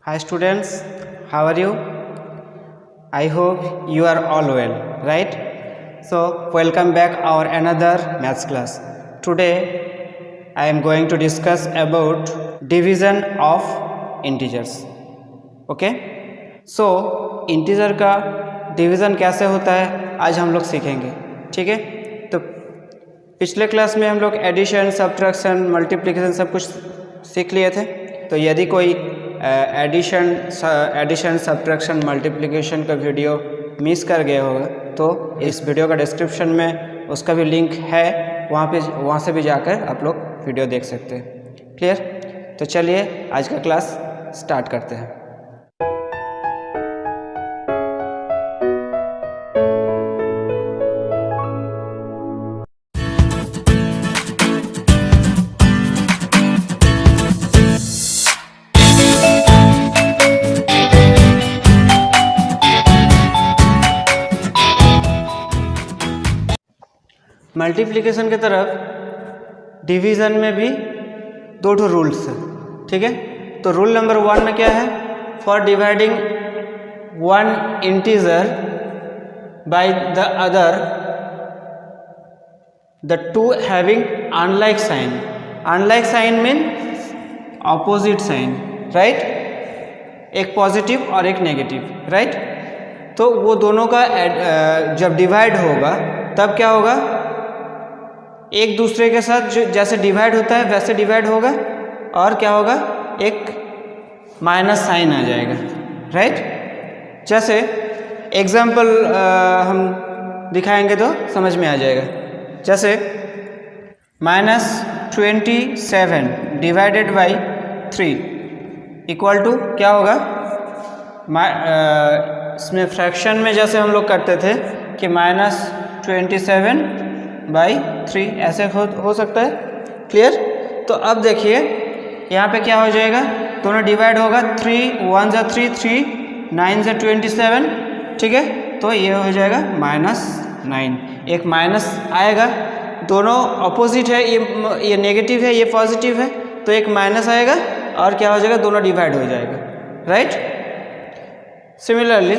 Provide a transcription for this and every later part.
Hi students, how are you? I hope you are all well, right? So welcome back our another maths class. Today I am going to discuss about division of integers. Okay? So integer का division कैसे होता है आज हम लोग सीखेंगे, ठीक है? तो पिछले क्लास में हम लोग एडिशन, सब्ट्रैक्शन, मल्टीप्लिकेशन सब कुछ सीख लिए थे। तो यदि कोई एडिशन सब्ट्रैक्शन मल्टीप्लिकेशन का वीडियो मिस कर गया होगा तो इस वीडियो का डिस्क्रिप्शन में उसका भी लिंक है, वहाँ से भी जाकर आप लोग वीडियो देख सकते हैं। क्लियर? तो चलिए आज का क्लास स्टार्ट करते हैं। मल्टीप्लिकेशन की तरफ डिवीज़न में भी दो रूल्स है, ठीक है? तो रूल नंबर 1 में क्या है? For dividing one integer by the other the two having unlike sign. Unlike sign mean opposite sign, right? एक पॉजिटिव और एक नेगेटिव, राइट? तो वो दोनों का जब डिवाइड होगा तब क्या होगा? एक दूसरे के साथ जो जैसे डिवाइड होता है वैसे डिवाइड होगा और क्या होगा? एक माइनस साइन आ जाएगा, राइट? जैसे एग्जाम्पल हम दिखाएंगे तो समझ में आ जाएगा। जैसे -27 डिवाइडेड बाई 3 इक्वल टू क्या होगा? इसमें फ्रैक्शन में जैसे हम लोग करते थे कि -27 बाई 3 ऐसे हो सकता है। क्लियर? तो अब देखिए यहाँ पे क्या हो जाएगा? दोनों डिवाइड होगा, 3 1 जा 3 3 9 जा 27, ठीक है? तो ये हो जाएगा -9। एक माइनस आएगा, दोनों अपोजिट है, ये नेगेटिव है, ये पॉजिटिव है, तो एक माइनस आएगा और क्या हो जाएगा? दोनों डिवाइड हो जाएगा, right? Similarly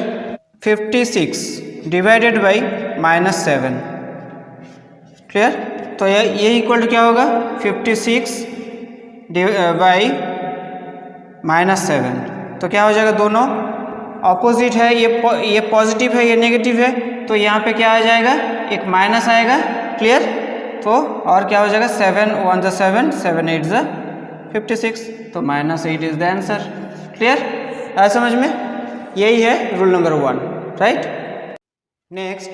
56 divided by -7, clear? तो ये इक्वल टू क्या होगा? 56 बाई -7। तो क्या हो जाएगा? दोनों ऑपोजिट है, ये पॉजिटिव है, ये नेगेटिव है, तो यहाँ पे क्या आ जाएगा? एक माइनस आएगा। क्लियर? तो और क्या हो जाएगा? 7 1 जा 7 7 8 जा 56, तो -8 इज द आंसर। क्लियर? आया समझ में? यही है rule number 1, right? Next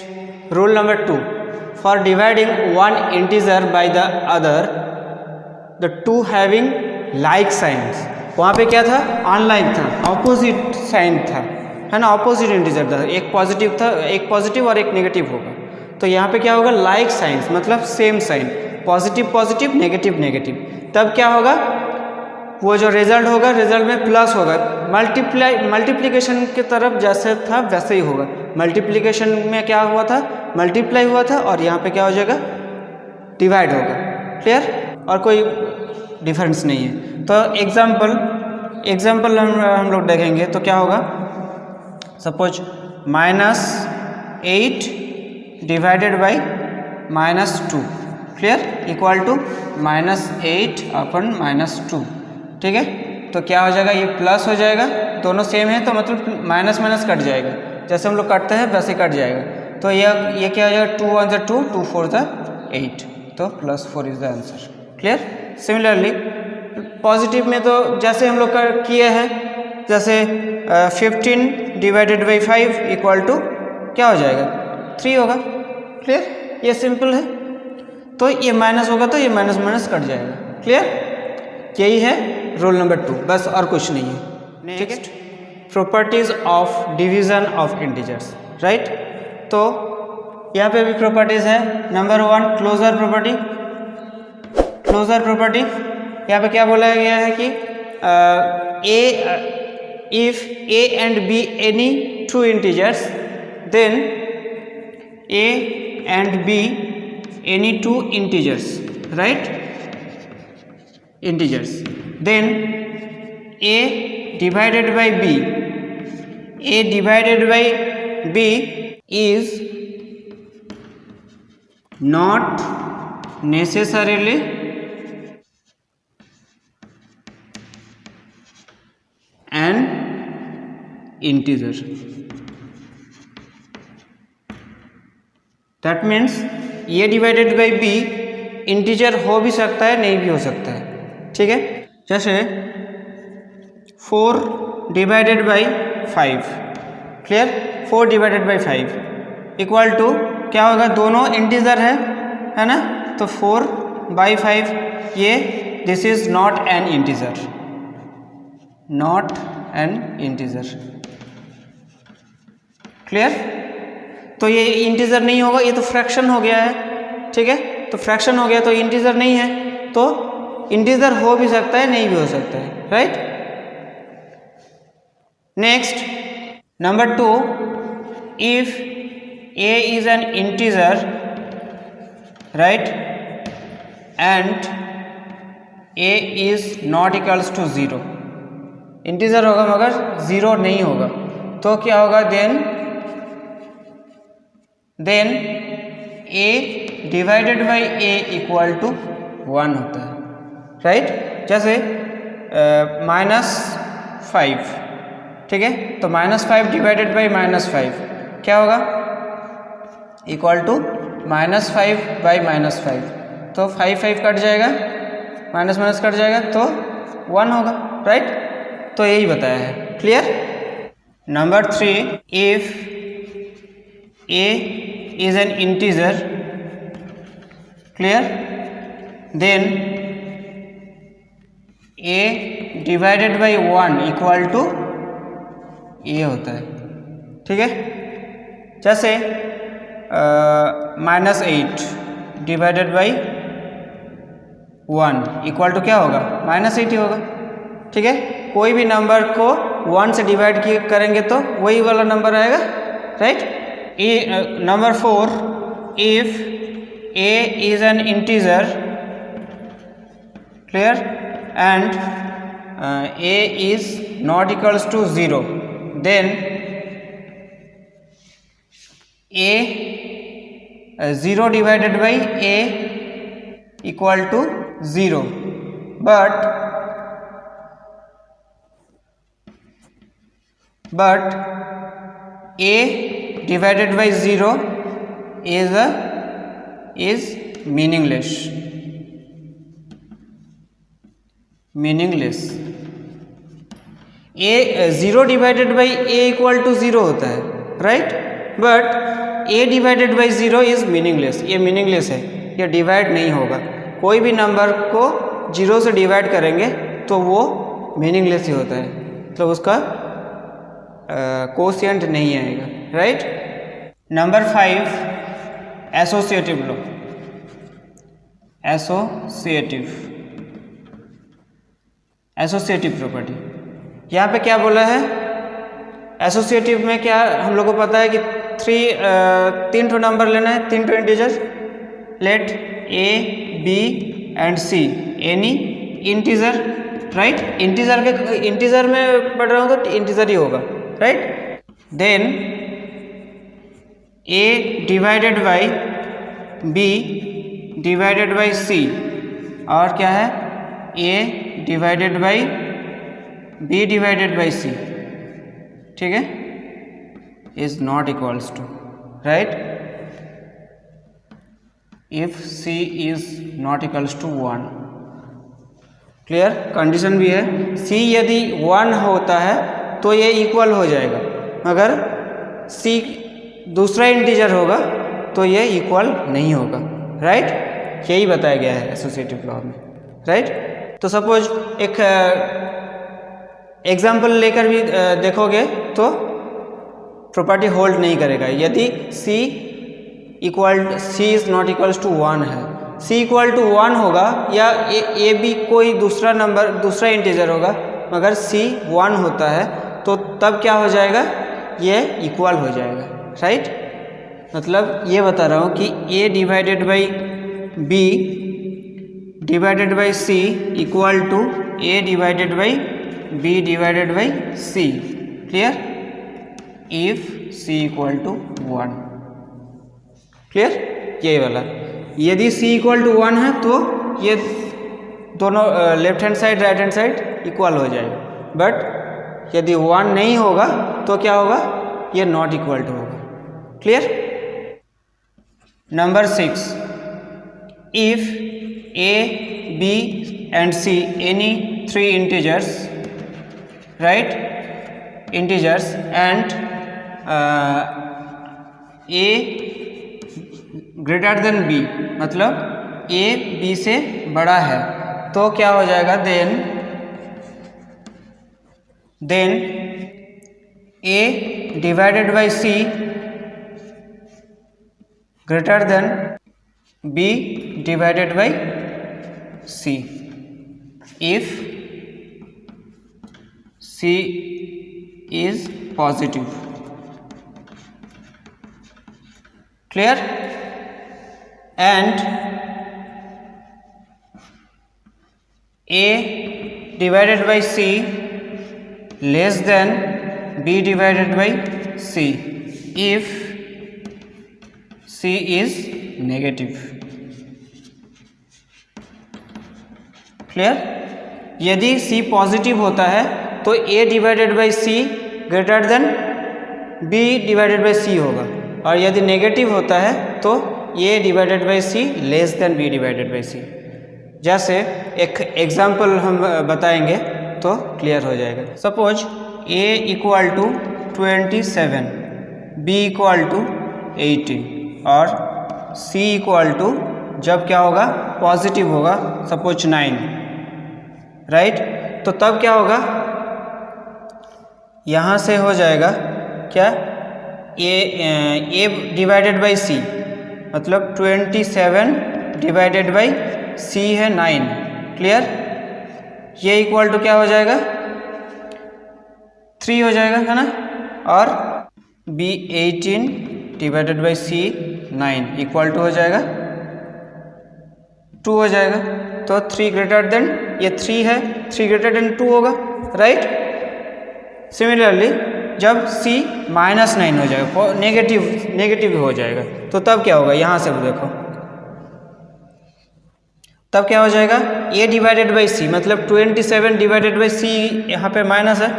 rule number 2, for dividing one integer by the other the two having like science. वहाँ पे क्या था? अनलाइक था, ऑपोजिट साइन था, है ना? ऑपोजिट इंटीजर था, एक पॉजिटिव था, एक पॉजिटिव और एक नेगेटिव होगा। तो यहाँ पे क्या होगा? लाइक साइंस मतलब same sign, positive positive negative negative. तब क्या होगा? वो जो रिजल्ट होगा, रिजल्ट में प्लस होगा। मल्टीप्लिकेशन की तरफ जैसे था वैसे ही होगा। मल्टीप्लिकेशन में क्या हुआ था? मल्टीप्लाई हुआ था और यहाँ पे क्या हो जाएगा? डिवाइड होगा। क्लियर? और कोई डिफरेंस नहीं है। तो एग्जाम्पल हम लोग देखेंगे तो क्या होगा? Suppose -8 divided by -2, clear? Equal to -8 अपन -2, ठीक है? तो क्या हो जाएगा? ये प्लस हो जाएगा, दोनों सेम है तो मतलब माइनस माइनस कट जाएगा, जैसे हम लोग काटते हैं वैसे कट जाएगा। तो ये क्या हो जाएगा? 2 1 जा 2 2 4 जा 8, तो +4 is the answer. Clear? Similarly positive में तो जैसे हम लोग किए हैं, जैसे 15 डिवाइडेड बाई 5 इक्वल टू क्या हो जाएगा? 3 होगा। क्लियर? ये सिंपल है। तो ये माइनस होगा तो ये माइनस माइनस कट जाएगा। क्लियर? यही है रूल नंबर 2, बस और कुछ नहीं है। Next properties of division of integers, right? तो यहाँ पे भी प्रॉपर्टीज है। Number 1 closure property. Closure property यहाँ पे क्या बोला गया है कि if a and b any two integers, then a and b any two integers, right? Integers, then a divided by b, a divided by b is not necessarily an integer. That means a divided by b integer हो भी सकता है, नहीं भी हो सकता है, ठीक है। जैसे 4 divided by 5, clear, 4 divided by 5 equal to क्या होगा, दोनों इंटीजर है ना, तो 4 बाई 5 ये this is not an integer, not an integer, clear. तो ये इंटीजर नहीं होगा, ये तो फ्रैक्शन हो गया है, ठीक है, तो फ्रैक्शन हो गया तो इंटीजर नहीं है, तो इंटीजर हो भी सकता है, नहीं भी हो सकता है, right. Next number 2, if a is an integer, right, and a is not equals to 0, integer होगा मगर 0 नहीं होगा, तो क्या होगा, then a divided by a equal to 1 होता है, राइट। जैसे -5, ठीक है, तो -5 डिवाइडेड बाई -5 क्या होगा, इक्वल टू -5 बाई -5, तो 5 कट जाएगा, माइनस माइनस कट जाएगा तो 1 होगा, राइट। तो यही बताया है, clear. Number 3, if a is an integer, clear, then a divided by 1 equal to a होता है, ठीक है। जैसे -8 डिवाइडेड बाई 1 इक्वल टू क्या होगा, -8 ही होगा, ठीक है। कोई भी नंबर को 1 से डिवाइड करेंगे तो वही वाला नंबर आएगा, right. Number 4, if a is an integer, clear, and a is not equals to 0, then a 0 divided by a equal to 0, but a divided by 0 is meaningless, a 0 divided by a equal to 0 होता है, right, but a divided by 0 is meaningless, ये meaningless है, ये divide नहीं होगा। कोई भी number को 0 से डिवाइड करेंगे तो वो मीनिंगलेस ही होता है, मतलब उसका कोशिएंट नहीं आएगा, राइट। नंबर 5, एसोसिएटिव लो, एसोसिएटिव प्रॉपर्टी। यहाँ पे क्या बोला है, एसोसिएटिव में क्या हम लोग को पता है कि 3 ठो नंबर लेना है, 3 ठो integer, let a b and c any integer, right. Integer में पढ़ रहा हूँ तो इंटीजर ही होगा, right. Then a divided by b divided by c, और क्या है, a divided by b divided by c, ठीक है, is not equals to, right, if c is not equals to 1, clear. Condition भी है, c यदि 1 होता है तो ये इक्वल हो जाएगा, मगर c दूसरा इंटीजर होगा तो ये इक्वल नहीं होगा, राइट। यही बताया गया है एसोसिएटिव लॉ में, राइट। तो सपोज एक एग्जाम्पल लेकर भी देखोगे तो प्रॉपर्टी होल्ड नहीं करेगा। यदि c is not equals to 1 है, c इक्वल टू 1 होगा या ए बी कोई दूसरा इंटीजर होगा, मगर c 1 होता है तो तब क्या हो जाएगा, ये इक्वल हो जाएगा, राइट। मतलब ये बता रहा हूँ कि a divided by b divided by c equal to a divided by B divided by C. Clear? If C equal to 1। Clear? यही वाला। यदि सी इक्वल टू 1 है तो ये दोनों left hand side right hand side equal हो जाएगा। But यदि 1 नहीं होगा तो क्या होगा? ये नॉट इक्वल टू होगा। Clear? Number 6, if A B and C any 3 integers, right, integers and A greater than B, मतलब ए बी से बड़ा है, तो क्या हो जाएगा? Then A divided by C greater than B divided by C if C is positive. Clear? And A divided by C less than B divided by C if C is negative. Clear? यदि C positive होता है तो A divided by C greater than B divided by C होगा, और यदि negative होता है तो A divided by C less than B divided by C. जैसे एक एग्जाम्पल हम बताएंगे तो क्लियर हो जाएगा। Suppose A equal to 27, B equal to 18 और सी इक्वल टू, जब क्या होगा? पॉजिटिव होगा, सपोज 9, राइट? तो तब क्या होगा? यहाँ से हो जाएगा क्या? ए डिवाइडेड बाई सी, मतलब 27 डिवाइडेड बाई सी है 9। क्लियर? ये इक्वल टू क्या हो जाएगा? 3 हो जाएगा, है ना? और B 18 divided by C 9 equal to हो जाएगा 2 हो जाएगा। तो 3 ग्रेटर देन, ये 3 है, 3 ग्रेटर देन 2 होगा, राइट? सिमिलरली जब c -9 हो जाएगा, नेगेटिव हो जाएगा, तो तब क्या होगा? यहाँ से देखो, तब क्या हो जाएगा? a डिवाइडेड बाई सी, मतलब 27 डिवाइडेड बाई सी, यहाँ पे माइनस है,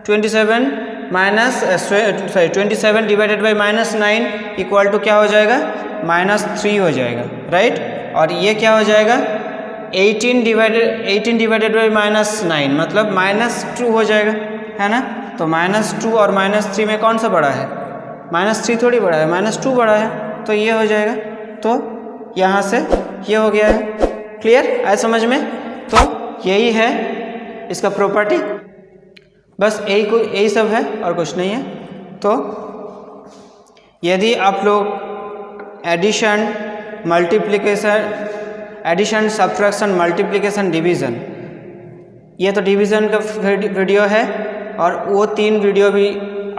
27 डिवाइडेड बाई -9 इक्वल टू क्या हो जाएगा? -3 हो जाएगा, राइट? और ये क्या हो जाएगा? 18 डिवाइडेड बाई -9 मतलब -2 हो जाएगा, है ना? तो -2 और -3 में कौन सा बड़ा है? -3 थोड़ी बड़ा है, -2 बड़ा है, तो ये हो जाएगा। तो यहाँ से ये हो गया है। क्लियर? आए समझ में? तो यही है इसका प्रॉपर्टी, बस यही सब है और कुछ नहीं है। तो यदि आप लोग एडिशन, सब्ट्रैक्शन, मल्टीप्लिकेशन, डिवीज़न, ये तो डिवीज़न का वीडियो है, और वो 3 वीडियो भी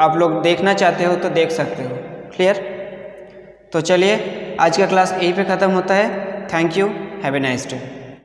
आप लोग देखना चाहते हो तो देख सकते हो। क्लियर? तो चलिए आज का क्लास यहीं पे ख़त्म होता है। Thank you, have a nice day.